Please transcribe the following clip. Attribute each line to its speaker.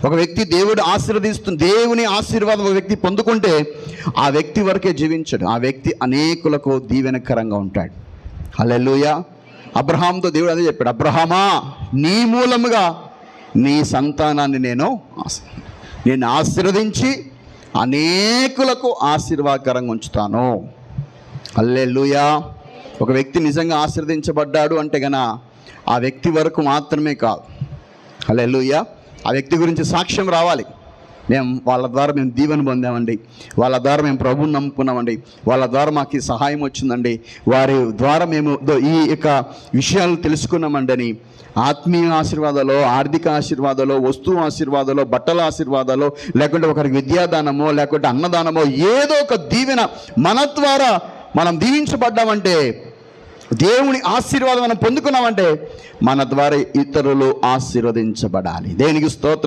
Speaker 1: ఒక వ్యక్తి దేవుని ఆశీర్వాదం ఒక వ్యక్తి పొందుకుంటే ఆ వ్యక్తి వరకే జీవించడు, ఆ వ్యక్తి అనేకులకు దీవెనకరంగా ఉంటాడు. హల్లెలూయా. అబ్రహాంతో దేవుడు అదే చెప్పాడు, అబ్రహామా నీ మూలముగా నీ సంతానాన్ని నేను ఆశీర్వదించి అనేకులకు ఆశీర్వాదకరంగా ఉంచుతాను. హల్లెలూయా. ఒక వ్యక్తి నిజంగా ఆశీర్వదించబడ్డాడు అంటే గన ఆ వ్యక్తి వరకు మాత్రమే కాదు. హల్లెలూయా. ఆ వ్యక్తి గురించి సాక్ష్యం రావాలి. వాళ్ళ ద్వారా మేము దీవెన పొందామండి, వాళ్ళ ద్వారా మేము ప్రభువుని నమ్ముకున్నామండి, వాళ్ళ ద్వారా మాకు ఈ సహాయం వచ్చిందండి, వారి ద్వారా మేము ఈ యొక్క విషయాలు తెలుసుకున్నామండి. ఆత్మీయ ఆశీర్వాదాలు, ఆర్థిక ఆశీర్వాదాలు, వస్తువు ఆశీర్వాదాలు, బట్టల ఆశీర్వాదాలు, లేకుంటే ఒకరికి విద్యాదానమో లేకుంటే అన్నదానమో ఏదో ఒక దీవెన మన ద్వారా మనం దీవించబడ్డామంటే, దేవుని ఆశీర్వాదం మనం పొందుకున్నామంటే మన ద్వారా ఇతరులు ఆశీర్వదించబడాలి. దేవునికి స్తోత్రం.